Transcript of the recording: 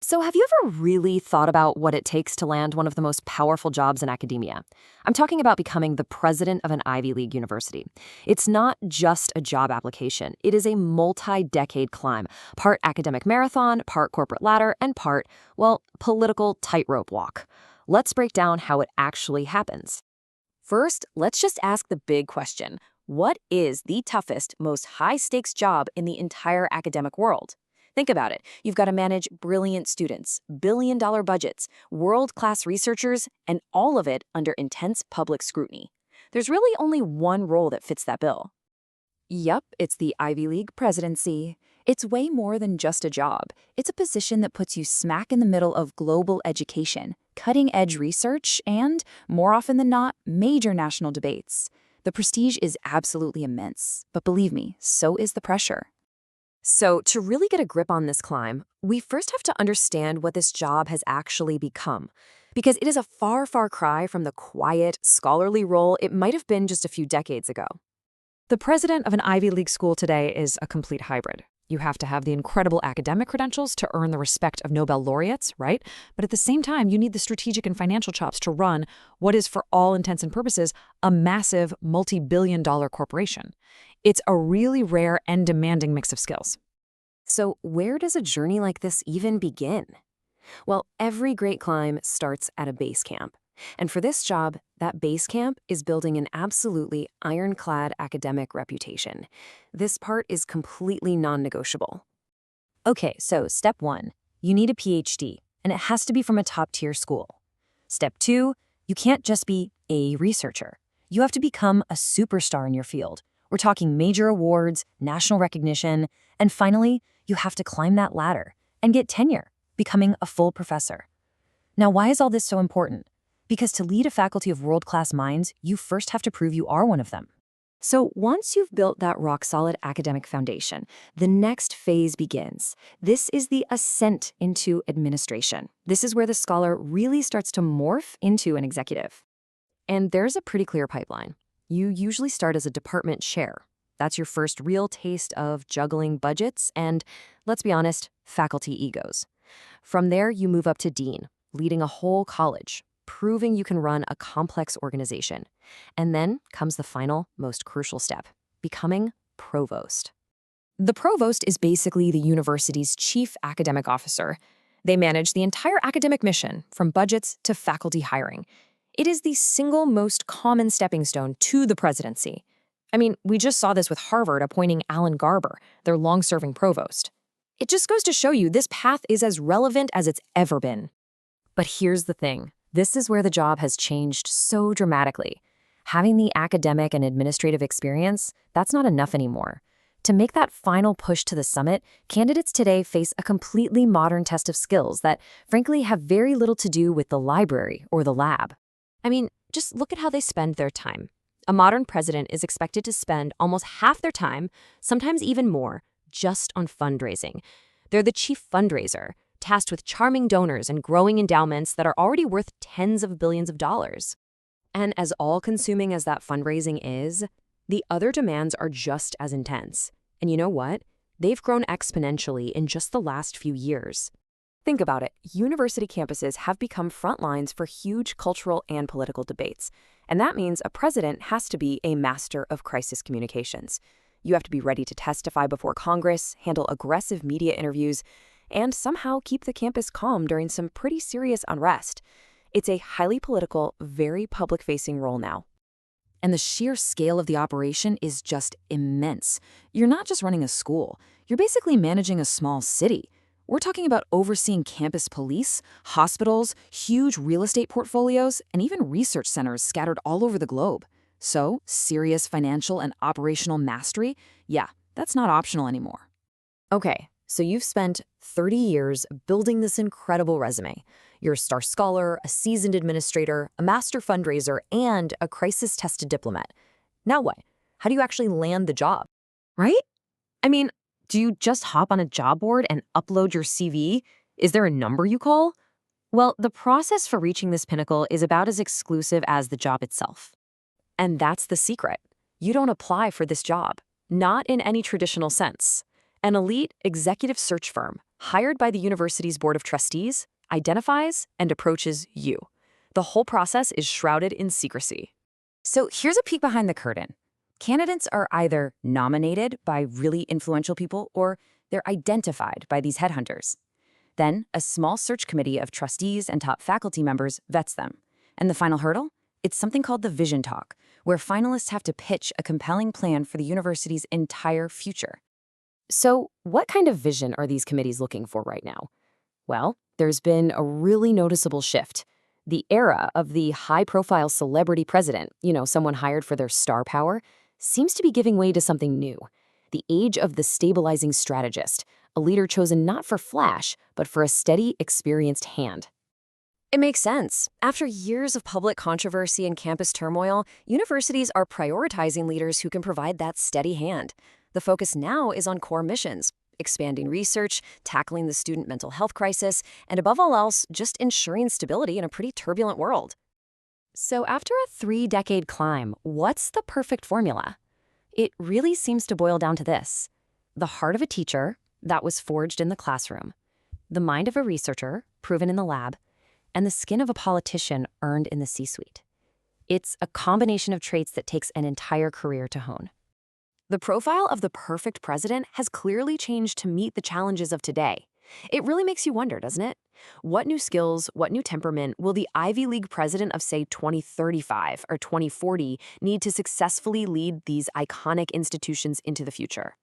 So, have you ever really thought about what it takes to land one of the most powerful jobs in academia? I'm talking about becoming the president of an Ivy League university. It's not just a job application, it is a multi decade climb, part academic marathon, part corporate ladder, and part, well, political tightrope walk. Let's break down how it actually happens. First, let's just ask the big question. What is the toughest, most high-stakes job in the entire academic world? Think about it. You've got to manage brilliant students, billion-dollar budgets, world-class researchers, and all of it under intense public scrutiny. There's really only one role that fits that bill. Yup, it's the Ivy League presidency. It's way more than just a job. It's a position that puts you smack in the middle of global education, cutting-edge research, and, more often than not, major national debates. The prestige is absolutely immense, but believe me, so is the pressure. So, to really get a grip on this climb, we first have to understand what this job has actually become. Because it is a far, far cry from the quiet, scholarly role it might have been just a few decades ago. The president of an Ivy League school today is a complete hybrid. You have to have the incredible academic credentials to earn the respect of Nobel laureates, right? But at the same time, you need the strategic and financial chops to run what is, for all intents and purposes, a massive multi-billion-dollar corporation. It's a really rare and demanding mix of skills. So where does a journey like this even begin? Well, every great climb starts at a base camp. And for this job, that base camp is building an absolutely ironclad academic reputation. This part is completely non-negotiable. Okay, so step 1, you need a PhD, and it has to be from a top-tier school. Step 2, you can't just be a researcher. You have to become a superstar in your field. We're talking major awards, national recognition, and finally, you have to climb that ladder and get tenure, becoming a full professor. Now, why is all this so important? Because to lead a faculty of world-class minds, you first have to prove you are one of them. So once you've built that rock-solid academic foundation, the next phase begins. This is the ascent into administration. This is where the scholar really starts to morph into an executive. And there's a pretty clear pipeline. You usually start as a department chair. That's your first real taste of juggling budgets and, let's be honest, faculty egos. From there, you move up to dean, leading a whole college, proving you can run a complex organization. And then comes the final, most crucial step, becoming provost. The provost is basically the university's chief academic officer. They manage the entire academic mission, from budgets to faculty hiring. It is the single most common stepping stone to the presidency. I mean, we just saw this with Harvard appointing Alan Garber, their long-serving provost. It just goes to show you this path is as relevant as it's ever been. But here's the thing. This is where the job has changed so dramatically. Having the academic and administrative experience, that's not enough anymore. To make that final push to the summit, candidates today face a completely modern test of skills that, frankly, have very little to do with the library or the lab. I mean, just look at how they spend their time. A modern president is expected to spend almost half their time, sometimes even more, just on fundraising. They're the chief fundraiser, tasked with charming donors and growing endowments that are already worth tens of billions of dollars. And as all-consuming as that fundraising is, the other demands are just as intense. And you know what? They've grown exponentially in just the last few years. Think about it. University campuses have become front lines for huge cultural and political debates. And that means a president has to be a master of crisis communications. You have to be ready to testify before Congress, handle aggressive media interviews, and somehow keep the campus calm during some pretty serious unrest. It's a highly political, very public-facing role now. And the sheer scale of the operation is just immense. You're not just running a school. You're basically managing a small city. We're talking about overseeing campus police, hospitals, huge real estate portfolios, and even research centers scattered all over the globe. So, serious financial and operational mastery, yeah, that's not optional anymore. Okay. So you've spent 30 years building this incredible resume. You're a star scholar, a seasoned administrator, a master fundraiser, and a crisis-tested diplomat. Now what? How do you actually land the job? Right? I mean, do you just hop on a job board and upload your CV? Is there a number you call? Well, the process for reaching this pinnacle is about as exclusive as the job itself. And that's the secret. You don't apply for this job, not in any traditional sense. An elite executive search firm, hired by the university's board of trustees, identifies, and approaches you. The whole process is shrouded in secrecy. So here's a peek behind the curtain. Candidates are either nominated by really influential people or they're identified by these headhunters. Then, a small search committee of trustees and top faculty members vets them. And the final hurdle? It's something called the vision talk, where finalists have to pitch a compelling plan for the university's entire future. So, what kind of vision are these committees looking for right now? Well, there's been a really noticeable shift. The era of the high-profile celebrity president, someone hired for their star power, seems to be giving way to something new. The age of the stabilizing strategist, a leader chosen not for flash, but for a steady, experienced hand. It makes sense. After years of public controversy and campus turmoil, universities are prioritizing leaders who can provide that steady hand. The focus now is on core missions, expanding research, tackling the student mental health crisis, and above all else, just ensuring stability in a pretty turbulent world. So after a 3-decade climb, what's the perfect formula? It really seems to boil down to this: the heart of a teacher, that was forged in the classroom, the mind of a researcher, proven in the lab, and the skin of a politician earned in the C-suite. It's a combination of traits that takes an entire career to hone. The profile of the perfect president has clearly changed to meet the challenges of today. It really makes you wonder, doesn't it? What new skills, what new temperament will the Ivy League president of, say, 2035 or 2040 need to successfully lead these iconic institutions into the future?